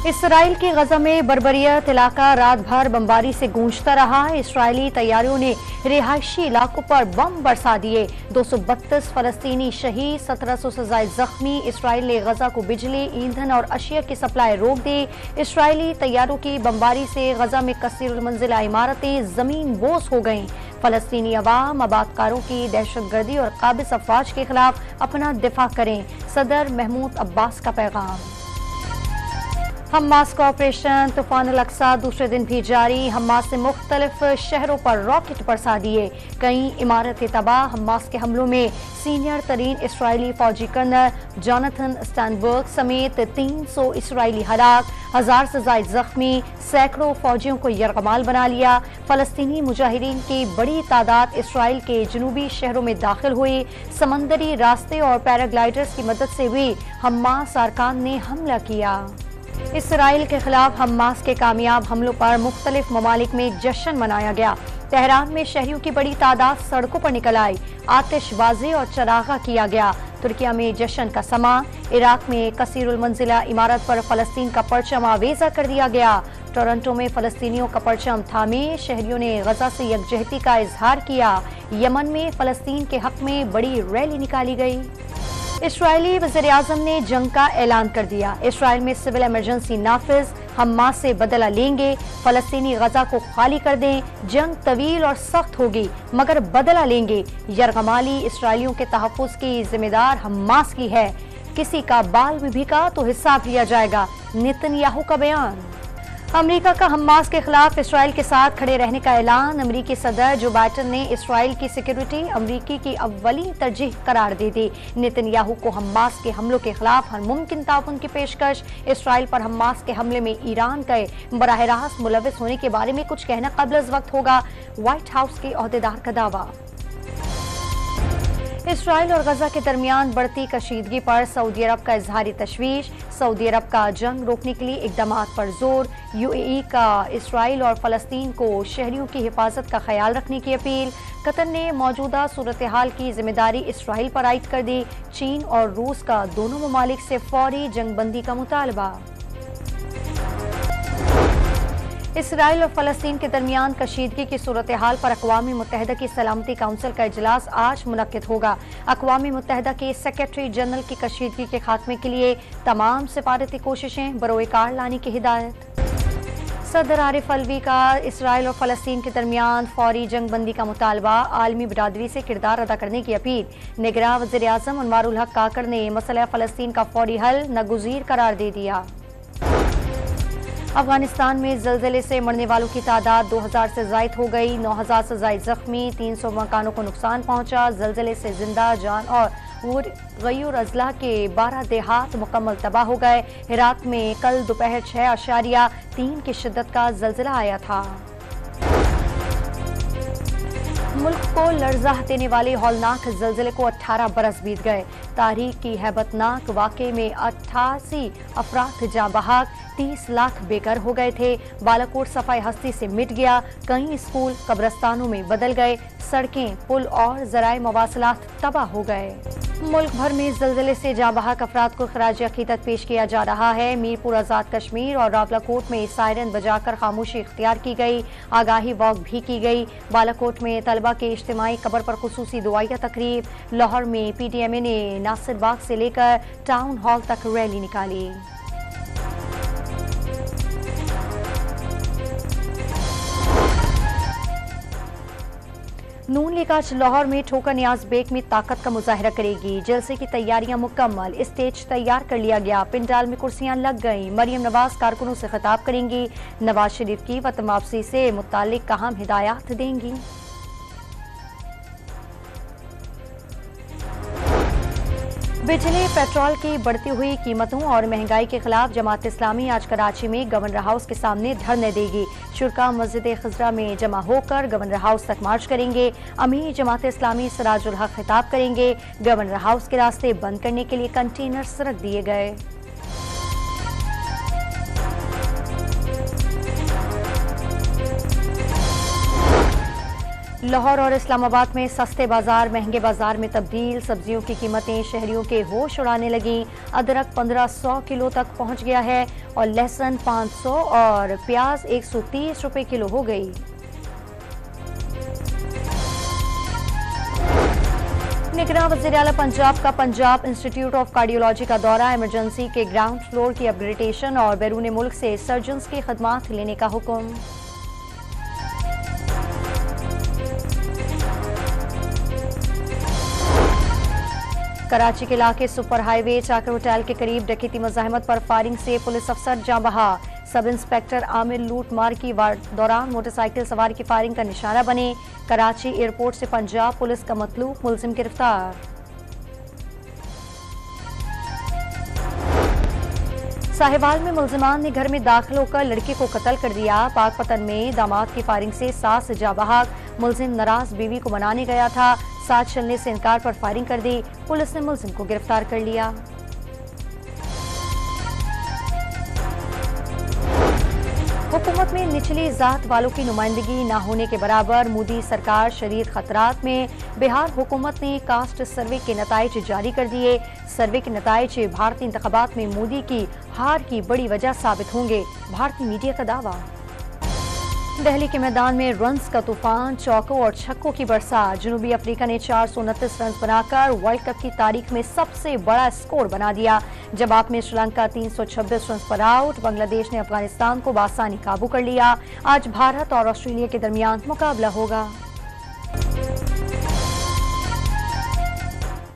Israel की गजा में बरबरियत इलाका रात भर बमबारी से गूंजता रहा। इसराइली तैयारियों ने रिहायशी इलाकों पर बम बरसा दिए। 232 फलस्तीनी शहीद, 1700 से ज्यादा जख्मी। इसराइल ने गजा को बिजली, ईंधन और अशिया की सप्लाई रोक दी। इसराइली तैयारों की बमबारी से गजा में कसीरुल मंजिला इमारतें जमीन बोस हो गईं। फलस्तीनी अवाम आबादकारों की दहशतगर्दी और काबिज अफवाज के खिलाफ अपना दिफा करें। सदर महमूद अब्बास का पैगाम। हमास का ऑपरेशन तूफान अल अक्सा दूसरे दिन भी जारी। हमास ने मुख्तलिफ शहरों पर रॉकेट बरसा दिए। कई इमारतें तबाह। हमास के हमलों में सीनियर तरीन इसराइली फौजी कर्नल जोनाथन स्टैनबर्ग समेत 300 इसराइली हलाक, 1000 से ज्यादा जख्मी। सैकड़ों फौजियों को यरगमाल बना लिया। फलस्तीनी मुजाहिदीन की बड़ी तादाद इसराइल के जनूबी शहरों में दाखिल हुई। समंदरी रास्ते और पैराग्लाइडर्स की मदद से भी हमास अरकान ने हमला किया। इसराइल के खिलाफ हमास के कामयाब हमलों पर मुख्तलिफ ममालिक में जश्न मनाया गया। तेहरान में शहरियों की बड़ी तादाद सड़कों पर निकल आई। आतिशबाजी और चरागा किया गया। तुर्किया में जश्न का समा। इराक में कसीरुल मंजिला इमारत पर फलस्तीन का परचम आवेजा कर दिया गया। टोरंटो में फलस्तीनियों का परचम थामे। शहरियों ने गजा से यकजहती का इजहार किया। यमन में फलस्तीन के हक में बड़ी रैली निकाली गई। इसराइली वज़ीर-ए-आज़म ने जंग का ऐलान कर दिया। इसराइल में सिविल इमरजेंसी नाफिज। हमास से बदला लेंगे। फलस्तीनी गजा को खाली कर दें। जंग तवील और सख्त होगी मगर बदला लेंगे। यरगमाली इसराइलियों के तहफ़्फ़ुज़ की जिम्मेदार हमास की है। किसी का बाल भी बिका तो हिसाब लिया जाएगा। नेतन्याहू का बयान। अमेरिका का हमास के खिलाफ इसराइल के साथ खड़े रहने का ऐलान। अमेरिकी सदर जो बाइडन ने इसराइल की सिक्योरिटी अमेरिकी की अव्वली तरजीह करार दे दी। नेतन्याहू को हमास के हमलों के खिलाफ हर मुमकिन ताउन की पेशकश। इसराइल पर हमास के हमले में ईरान के बराह रास्त मुलव्वस होने के बारे में कुछ कहना क़ब्ल अज़ वक्त होगा। व्हाइट हाउस के ओहदेदार का दावा। इसराइल और गजा के दरमियान बढ़ती कशीदगी पर सऊदी अरब का इजहारी तशवीश। सऊदी अरब का जंग रोकने के लिए इक़दामात पर जोर। यूएई का इसराइल और फलस्तीन को शहरियों की हिफाजत का ख्याल रखने की अपील। कतर ने मौजूदा सूरत हाल की जिम्मेदारी इसराइल पर आयद कर दी। चीन और रूस का दोनों ममालिक से फौरी जंगबंदी का मुतालबा। इसराइल और फलस्तीन के दरमियान कशीदगी की सूरत हाल पर अक़वाम मुत्तहिदा की सलामती काउंसिल का इजलास आज मुनक्किद होगा। अक़वाम मुत्तहिदा के सेक्रेटरी जनरल की कशीदगी के खात्मे के लिए तमाम सिफारती कोशिशें बरोए कार लाने की हिदायत। सदर आरिफ अलवी का इसराइल और फलस्तीन के दरमियान फौरी जंगबंदी का मुतालबा। आलमी बिरादरी से किरदार अदा करने की अपील। निगरां वज़ीर-ए-आज़म अनवारुल हक काकर ने मसला फलस्तीन का फौरी हल नागुज़ीर करार दे दिया। अफगानिस्तान में ज़लज़ले से मरने वालों की तादाद 2000 से ज़ायद हो गई। 9000 से ज़ायद जख्मी। 300 मकानों को नुकसान पहुंचा। ज़लज़ले से जिंदा जान और गयूर अजला के 12 देहात मुकम्मल तबाह हो गए। हेरात में कल दोपहर 6.3 की शिद्दत का ज़लज़ला आया था। मुल्क को लर्ज़ा देने वाले हौलनाक ज़लज़ले को 18 बरस बीत गए। तारीख की हैबतनाक वाक़े में 88 अफराद जाँ बहक, 30 लाख बेघर हो गए थे। बालाकोट सफाई हस्ती से मिट गया। कई स्कूल कब्रस्तानों में बदल गए। सड़कें, पुल और ज़राए मवासलात तबाह हो गए। मुल्क भर में ज़लज़ले से जाँ बहक अफराद को खराज अक़ीदत पेश किया जा रहा है। मीरपुर आज़ाद कश्मीर और रावलाकोट में सायरन बजाकर खामोशी इख्तियार की गई। आगाही वॉक भी की गई। बालाकोट में तलबा के इज्तिमाई कब्र पर खुसूसी दुआइया तकरीब। लाहौर में PTMA ने नासिर बाग से लेकर टाउन हॉल तक रैली निकाली। नून लीग आज लाहौर में ठोकर नियाज बेग में ताकत का मुजाहिरा करेगी। जलसे की तैयारियां मुकम्मल। स्टेज तैयार कर लिया गया। पिंडाल में कुर्सियां लग गईं। मरियम नवाज कारकुनों से खिताब करेंगी। नवाज शरीफ की वतन वापसी से मुताल्लिक अहम हिदायत देंगी। बिजली पेट्रोल की बढ़ती हुई कीमतों और महंगाई के खिलाफ जमात इस्लामी आज कराची में गवर्नर हाउस के सामने धरने देगी। शुरा मस्जिद खजरा में जमा होकर गवर्नर हाउस तक मार्च करेंगे। अमीर जमात इस्लामी सिराजुल हक खिताब करेंगे। गवर्नर हाउस के रास्ते बंद करने के लिए कंटेनर्स रख दिए गए। लाहौर और इस्लामाबाद में सस्ते बाजार महंगे बाजार में तब्दील। सब्जियों की कीमतें शहरियों के होश उड़ाने लगी। अदरक 1500 किलो तक पहुंच गया है और लहसुन 500 और प्याज 130 रुपए किलो हो गई। निगरान वज़ीर आला पंजाब का पंजाब इंस्टीट्यूट ऑफ कार्डियोलॉजी का दौरा। इमरजेंसी के ग्राउंड फ्लोर की अपग्रेडेशन और बैरून मुल्क से सर्जन्स की खदमात लेने का हुक्म। कराची के इलाके सुपर हाईवे चाकर होटल के करीब डकैती मज़ाहमत पर फायरिंग से पुलिस अफसर जाँ बहा। सब इंस्पेक्टर आमिर लूट मार की दौरान मोटरसाइकिल सवार की फायरिंग का निशाना बने। कराची एयरपोर्ट से पंजाब पुलिस का मतलूब मुलजिम गिरफ्तार। साहिवाल में मुलजिमान ने घर में दाखिल होकर लड़के को कत्ल कर दिया। पाकपतन में दामाद की फायरिंग से सास जाँ बहक। मुलजिम नाराज बीवी को मनाने गया था, साथ चलने से इनकार पर फायरिंग कर दी। पुलिस ने मुलजिम को गिरफ्तार कर लिया। हुकूमत में निचली जात वालों की नुमाइंदगी न होने के बराबर मोदी सरकार शदीद खतरात में। बिहार हुकूमत ने कास्ट सर्वे के नताइज जारी कर दिए। सर्वे के नताइज भारतीय इंतखाबात में मोदी की हार की बड़ी वजह साबित होंगे, भारतीय मीडिया का दावा। दिल्ली के मैदान में रन्स का तूफान, चौकों और छक्कों की बरसात। जनूबी अफ्रीका ने 429 रन बनाकर वर्ल्ड कप की तारीख में सबसे बड़ा स्कोर बना दिया। जवाब में श्रीलंका 326 रन पर आउट। बांग्लादेश ने अफगानिस्तान को बासानी काबू कर लिया। आज भारत और ऑस्ट्रेलिया के दरमियान मुकाबला होगा।